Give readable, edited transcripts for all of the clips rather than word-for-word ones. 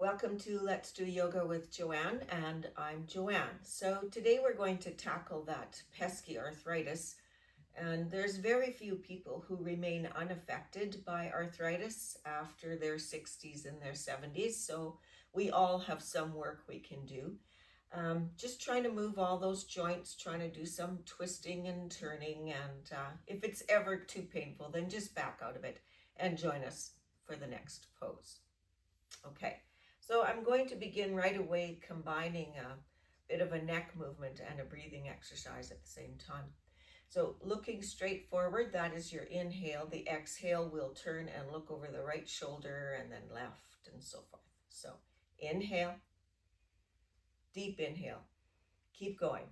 Welcome to Let's Do Yoga with Joanne, and I'm Joanne. So today we're going to tackle that pesky arthritis, and there's very few people who remain unaffected by arthritis after their 60s and their 70s, so we all have some work we can do. Just trying to move all those joints, trying to do some twisting and turning, and if it's ever too painful, then just back out of it and join us for the next pose. Okay. So I'm going to begin right away combining a bit of a neck movement and a breathing exercise at the same time. So looking straight forward, that is your inhale. The exhale will turn and look over the right shoulder and then left and so forth. So inhale, deep inhale, keep going.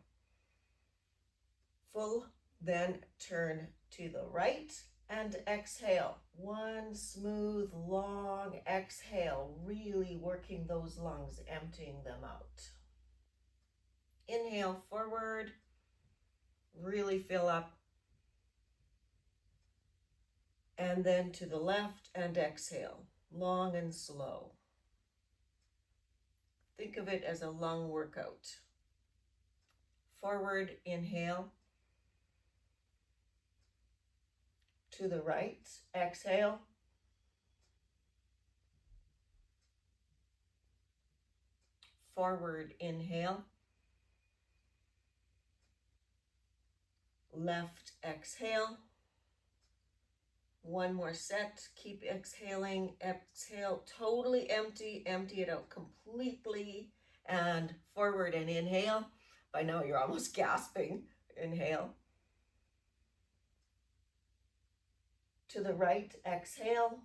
Full, then turn to the right and exhale. One smooth, long exhale, really working those lungs, emptying them out. Inhale forward, really fill up. And then to the left and exhale, long and slow. Think of it as a lung workout. Forward, inhale. To the right, exhale. Forward, inhale. Left, exhale. One more set. Keep exhaling. Exhale, totally empty. Empty it out completely. And forward and inhale. By now you're almost gasping. Inhale. To the right, exhale.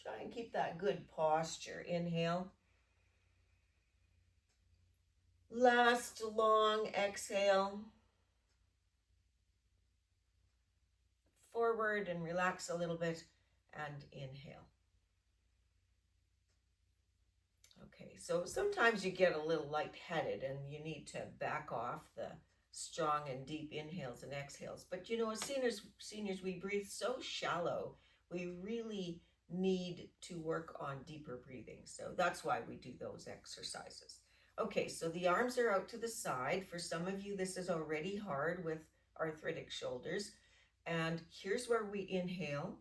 Try and keep that good posture. Inhale. Last long exhale. Forward and relax a little bit and inhale. Okay, so sometimes you get a little lightheaded and you need to back off the strong and deep inhales and exhales. But you know, as seniors, we breathe so shallow. We really need to work on deeper breathing. So that's why we do those exercises. Okay, so the arms are out to the side. For some of you, this is already hard with arthritic shoulders. And here's where we inhale.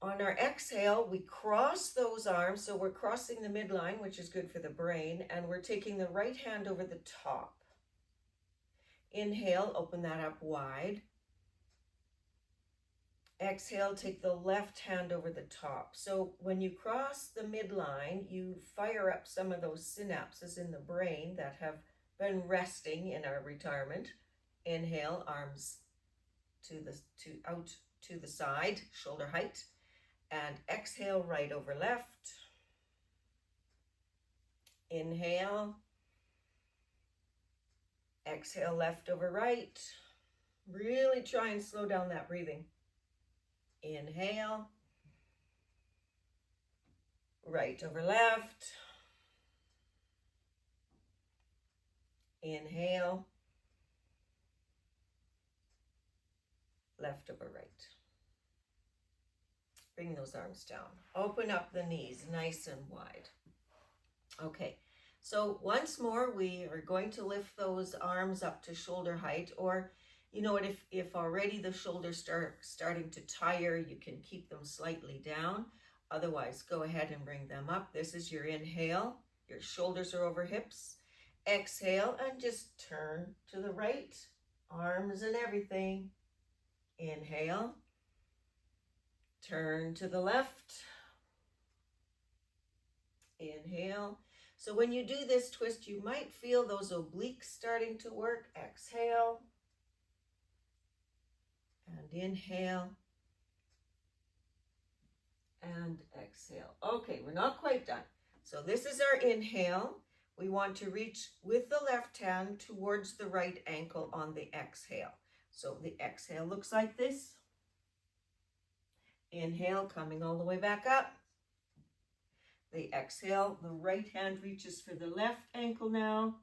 On our exhale, we cross those arms. So we're crossing the midline, which is good for the brain. And we're taking the right hand over the top. Inhale, open that up wide. Exhale, take the left hand over the top. So when you cross the midline, you fire up some of those synapses in the brain that have been resting in our retirement. Inhale, arms out to the side, shoulder height. And exhale, right over left. Inhale. Exhale, left over right. Really try and slow down that breathing. Inhale. Right over left. Inhale. Left over right. Bring those arms down. Open up the knees nice and wide. Okay. So once more, we are going to lift those arms up to shoulder height, or you know what, if already the shoulders starting to tire, you can keep them slightly down. Otherwise, go ahead and bring them up. This is your inhale. Your shoulders are over hips. Exhale and just turn to the right. Arms and everything. Inhale. Turn to the left. Inhale. So when you do this twist, you might feel those obliques starting to work. Exhale. And inhale. And exhale. Okay, we're not quite done. So this is our inhale. We want to reach with the left hand towards the right ankle on the exhale. So the exhale looks like this. Inhale, coming all the way back up. The exhale, the right hand reaches for the left ankle now.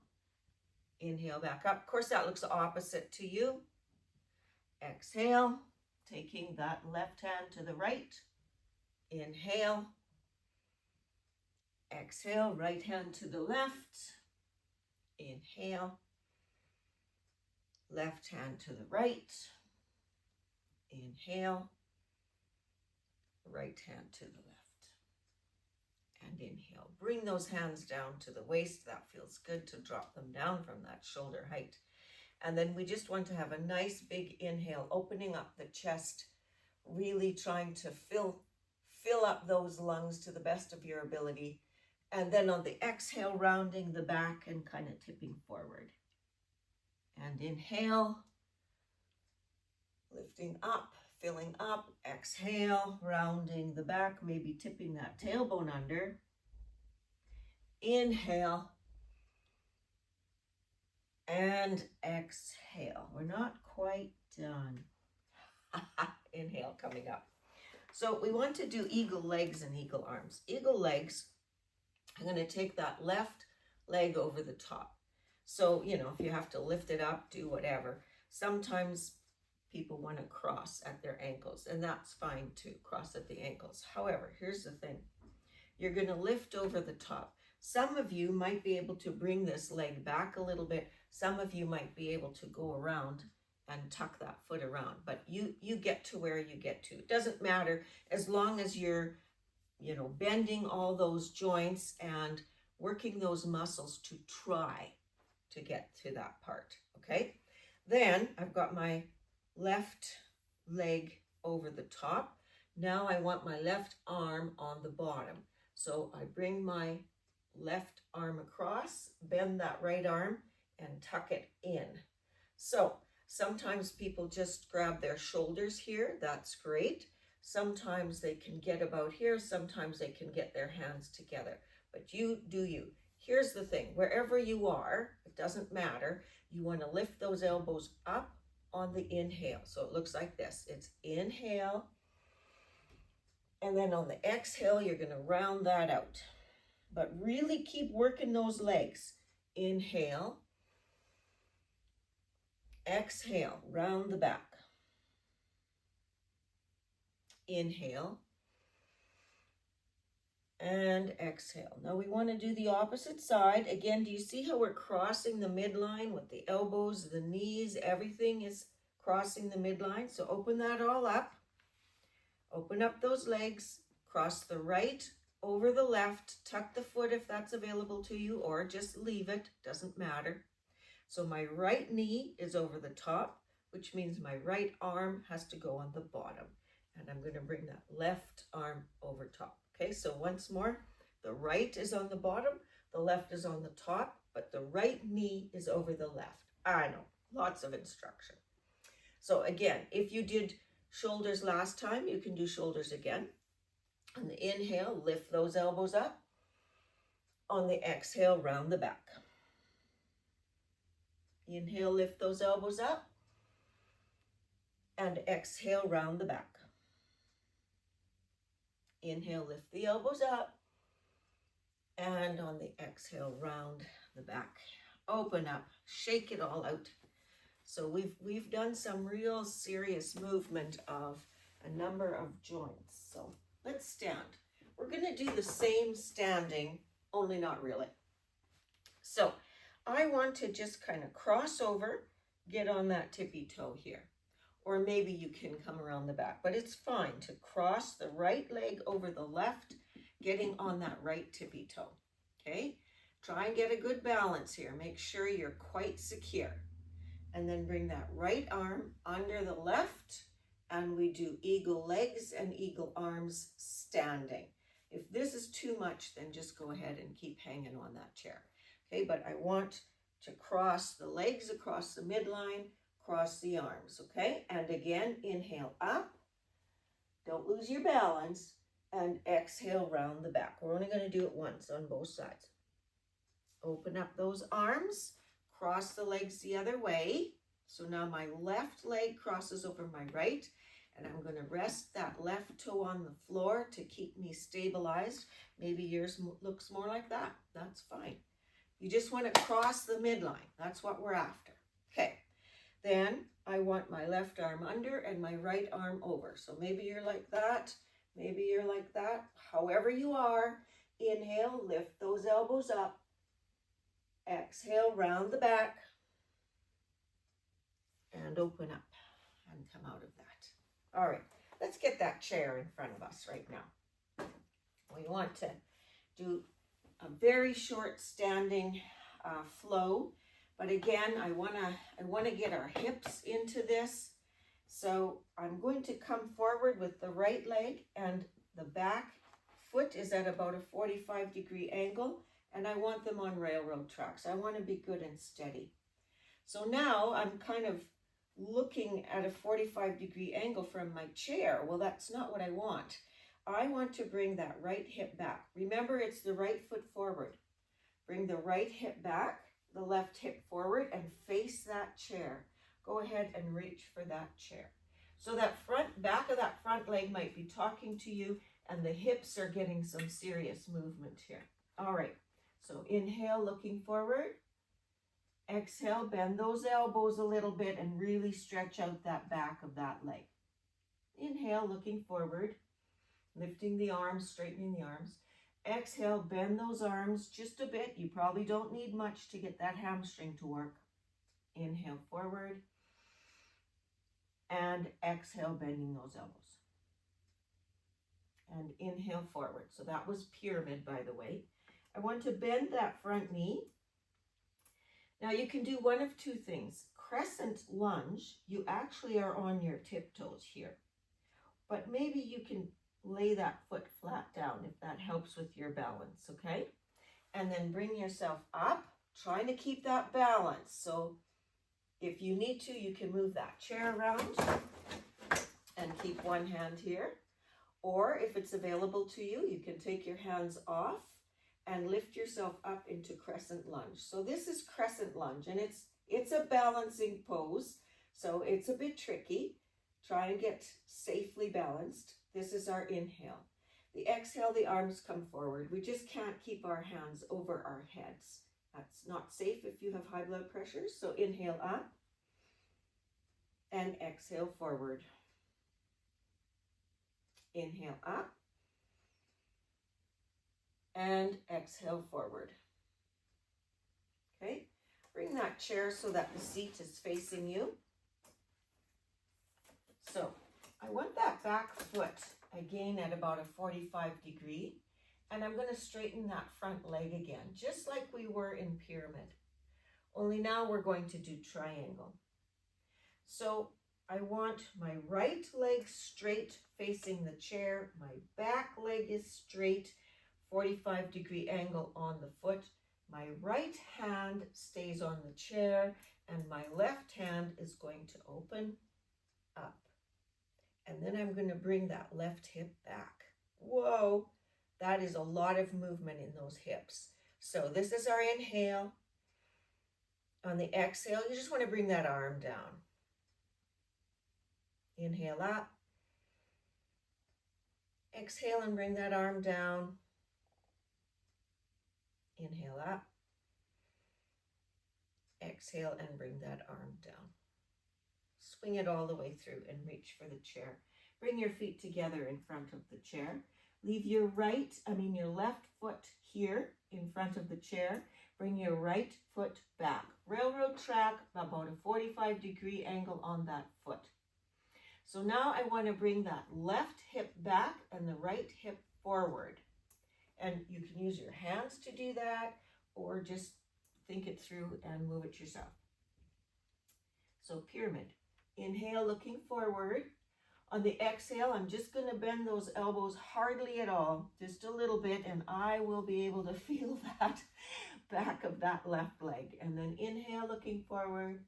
Inhale back up. Of course, that looks opposite to you. Exhale, taking that left hand to the right. Inhale. Exhale, right hand to the left. Inhale. Left hand to the right. Inhale. Right hand to the left. And inhale. Bring those hands down to the waist. That feels good to drop them down from that shoulder height. And then we just want to have a nice big inhale, opening up the chest, really trying to fill up those lungs to the best of your ability. And then on the exhale, rounding the back and kind of tipping forward. And inhale, lifting up, filling up. Exhale, rounding the back, maybe tipping that tailbone under. Inhale. And exhale. We're not quite done. Inhale coming up. So we want to do eagle legs and eagle arms. Eagle legs, I'm going to take that left leg over the top. So, you know, if you have to lift it up, do whatever. Sometimes people want to cross at their ankles, and that's fine too, cross at the ankles. However, here's the thing. You're going to lift over the top. Some of you might be able to bring this leg back a little bit. Some of you might be able to go around and tuck that foot around, but you get to where you get to. It doesn't matter as long as you're, you know, bending all those joints and working those muscles to try to get to that part, okay? Then I've got my left leg over the top. Now I want my left arm on the bottom. So I bring my left arm across, bend that right arm, and tuck it in. So sometimes people just grab their shoulders here. That's great. Sometimes they can get about here. Sometimes they can get their hands together. But you do you. Here's the thing. Wherever you are, it doesn't matter. You want to lift those elbows up on the inhale. So it looks like this. It's inhale. And then on the exhale, you're going to round that out. But really keep working those legs. Inhale. Exhale, round the back. Inhale. And exhale. Now we want to do the opposite side. Again, do you see how we're crossing the midline with the elbows, the knees, everything is crossing the midline? So open that all up. Open up those legs. Cross the right over the left. Tuck the foot if that's available to you, or just leave it. Doesn't matter. So my right knee is over the top, which means my right arm has to go on the bottom. And I'm going to bring that left arm over top. Okay, so once more, the right is on the bottom, the left is on the top, but the right knee is over the left. I know, lots of instruction. So again, if you did shoulders last time, you can do shoulders again. On the inhale, lift those elbows up. On the exhale, round the back. Inhale, lift those elbows up. And exhale, round the back. Inhale, lift the elbows up. And on the exhale, round the back. Open up, shake it all out. So we've done some real serious movement of a number of joints. So let's stand. We're going to do the same standing, only not really. So I want to just kind of cross over, get on that tippy toe here. Or maybe you can come around the back, but it's fine to cross the right leg over the left, getting on that right tippy toe, okay? Try and get a good balance here. Make sure you're quite secure. And then bring that right arm under the left, and we do eagle legs and eagle arms standing. If this is too much, then just go ahead and keep hanging on that chair, okay? But I want to cross the legs across the midline, cross the arms, okay? And again, inhale up. Don't lose your balance. And exhale, round the back. We're only going to do it once on both sides. Open up those arms. Cross the legs the other way. So now my left leg crosses over my right. And I'm going to rest that left toe on the floor to keep me stabilized. Maybe yours looks more like that. That's fine. You just want to cross the midline. That's what we're after. Okay. Then I want my left arm under and my right arm over. So maybe you're like that, maybe you're like that. However you are, inhale, lift those elbows up. Exhale, round the back and open up and come out of that. All right, let's get that chair in front of us right now. We want to do a very short standing flow, but again, I want to get our hips into this. So I'm going to come forward with the right leg, and the back foot is at about a 45-degree angle, and I want them on railroad tracks. I want to be good and steady. So now I'm kind of looking at a 45-degree angle from my chair. Well, that's not what I want. I want to bring that right hip back. Remember, it's the right foot forward. Bring the right hip back, the left hip forward, and face that chair. Go ahead and reach for that chair. So that back of that front leg might be talking to you, and the hips are getting some serious movement here. All right, so inhale, looking forward. Exhale, bend those elbows a little bit and really stretch out that back of that leg. Inhale, looking forward, lifting the arms, straightening the arms. Exhale, bend those arms just a bit. You probably don't need much to get that hamstring to work. Inhale, forward. And exhale, bending those elbows. And inhale, forward. So that was pyramid, by the way. I want to bend that front knee. Now you can do one of two things. Crescent lunge, you actually are on your tiptoes here. But maybe you can lay that foot flat down if that helps with your balance, okay? And then bring yourself up, trying to keep that balance. So if you need to, you can move that chair around and keep one hand here. Or if it's available to you, you can take your hands off and lift yourself up into crescent lunge. So this is crescent lunge, and it's a balancing pose, so it's a bit tricky. Try and get safely balanced. This is our inhale. The exhale, the arms come forward. We just can't keep our hands over our heads. That's not safe if you have high blood pressure. So inhale up and exhale forward. Inhale up and exhale forward. Okay, bring that chair so that the seat is facing you. So I want that back foot again at about a 45-degree, and I'm going to straighten that front leg again, just like we were in pyramid. Only now we're going to do triangle. So I want my right leg straight facing the chair, my back leg is straight, 45-degree angle on the foot. My right hand stays on the chair, and my left hand is going to open up. And then I'm going to bring that left hip back. Whoa, that is a lot of movement in those hips. So this is our inhale. On the exhale, you just want to bring that arm down. Inhale up. Exhale and bring that arm down. Inhale up. Exhale and bring that arm down. Swing it all the way through and reach for the chair. Bring your feet together in front of the chair. Leave your left foot here in front of the chair. Bring your right foot back. Railroad track, about a 45-degree angle on that foot. So now I want to bring that left hip back and the right hip forward. And you can use your hands to do that, or just think it through and move it yourself. So pyramid. Inhale, looking forward. On the exhale, I'm just going to bend those elbows hardly at all, just a little bit, and I will be able to feel that back of that left leg. And then inhale, looking forward.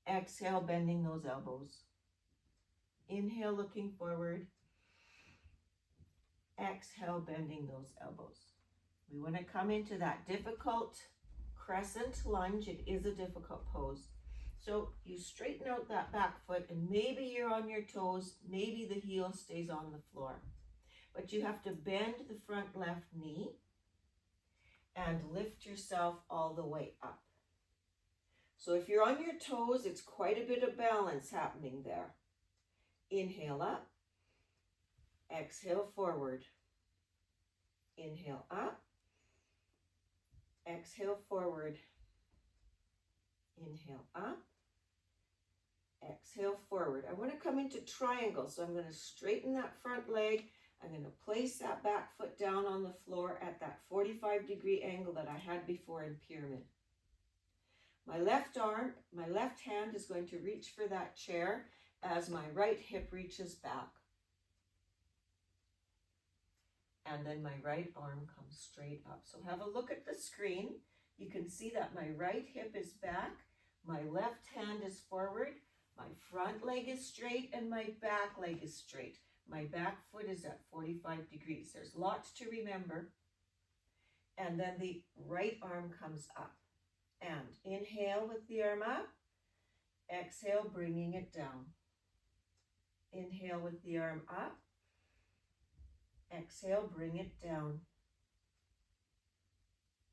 Exhale, bending those elbows. Inhale, looking forward. Exhale, bending those elbows. We want to come into that difficult crescent lunge. It is a difficult pose. So you straighten out that back foot, and maybe you're on your toes, maybe the heel stays on the floor. But you have to bend the front left knee and lift yourself all the way up. So if you're on your toes, it's quite a bit of balance happening there. Inhale up, exhale forward. Inhale up, exhale forward. Inhale up, exhale forward. I want to come into triangle, so I'm going to straighten that front leg. I'm going to place that back foot down on the floor at that 45-degree angle that I had before in pyramid. My left hand is going to reach for that chair as my right hip reaches back. And then my right arm comes straight up. So have a look at the screen. You can see that my right hip is back, my left hand is forward, my front leg is straight, and my back leg is straight. My back foot is at 45 degrees. There's lots to remember. And then the right arm comes up. And inhale with the arm up. Exhale, bringing it down. Inhale with the arm up. Exhale, bring it down.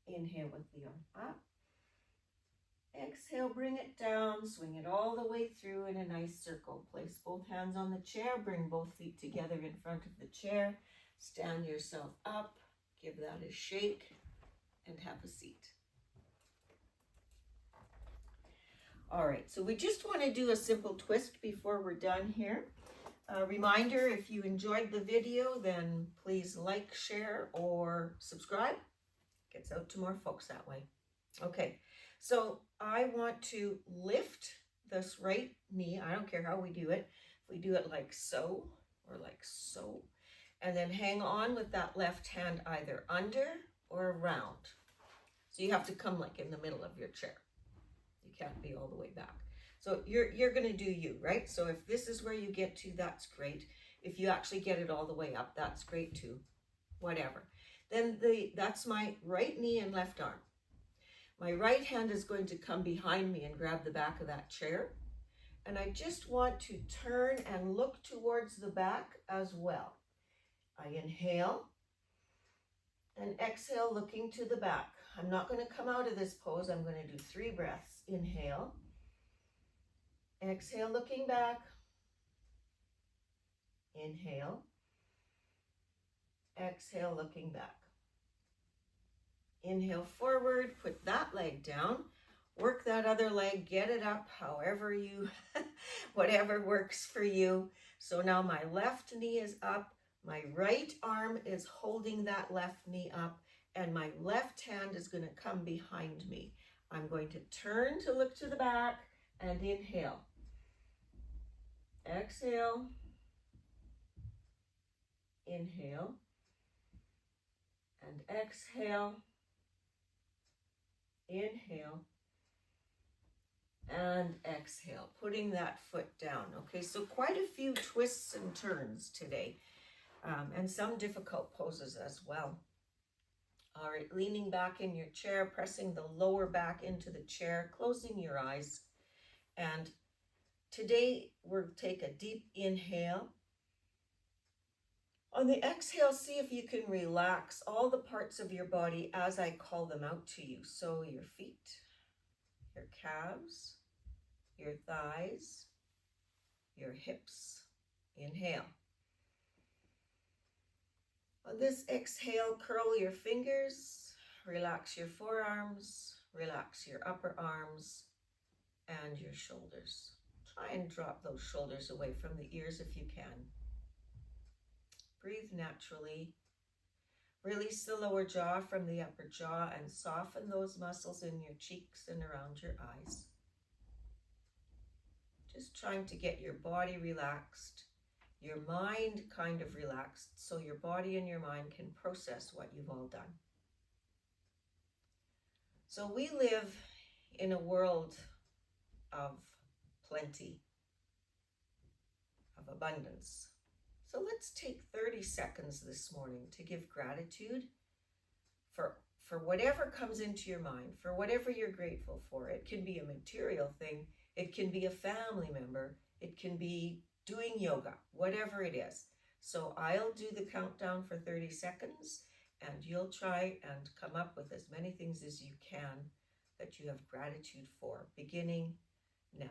Inhale with the arm up. Exhale, bring it down. Swing it all the way through in a nice circle. Place both hands on the chair. Bring both feet together in front of the chair. Stand yourself up. Give that a shake and have a seat. All right, so we just want to do a simple twist before we're done here. A reminder, if you enjoyed the video, then please like, share, or subscribe. Gets out to more folks that way. Okay, so I want to lift this right knee. I don't care how we do it. If we do it like so or like so, and then hang on with that left hand either under or around. So you have to come like in the middle of your chair. You can't be all the way back. So you're going to do you, right? So if this is where you get to, that's great. If you actually get it all the way up, that's great too. Whatever. Then that's my right knee and left arm. My right hand is going to come behind me and grab the back of that chair. And I just want to turn and look towards the back as well. I inhale and exhale, looking to the back. I'm not going to come out of this pose. I'm going to do 3 breaths. Inhale. Exhale, looking back. Inhale. Exhale, looking back. Inhale forward, put that leg down. Work that other leg, get it up however you, whatever works for you. So now my left knee is up. My right arm is holding that left knee up. And my left hand is going to come behind me. I'm going to turn to look to the back and inhale. Exhale. Inhale. And exhale. Inhale. And exhale. Putting that foot down. Okay, so quite a few twists and turns today. And some difficult poses as well. All right, leaning back in your chair, pressing the lower back into the chair, closing your eyes. And today we'll take a deep inhale. On the exhale, see if you can relax all the parts of your body as I call them out to you. So your feet, your calves, your thighs, your hips. Inhale. On this exhale, curl your fingers, relax your forearms, relax your upper arms and your shoulders. Try and drop those shoulders away from the ears if you can. Breathe naturally. Release the lower jaw from the upper jaw and soften those muscles in your cheeks and around your eyes. Just trying to get your body relaxed. Your mind kind of relaxed so your body and your mind can process what you've all done. So we live in a world of plenty, of abundance. So let's take 30 seconds this morning to give gratitude for whatever comes into your mind, for whatever you're grateful for. It can be a material thing, it can be a family member, it can be doing yoga, whatever it is. So I'll do the countdown for 30 seconds and you'll try and come up with as many things as you can that you have gratitude for, beginning now.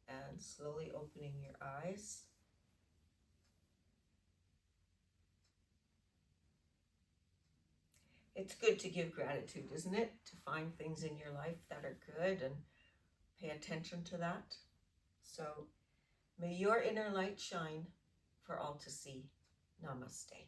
And slowly opening your eyes. It's good to give gratitude, isn't it? To find things in your life that are good and pay attention to that. So may your inner light shine for all to see. Namaste.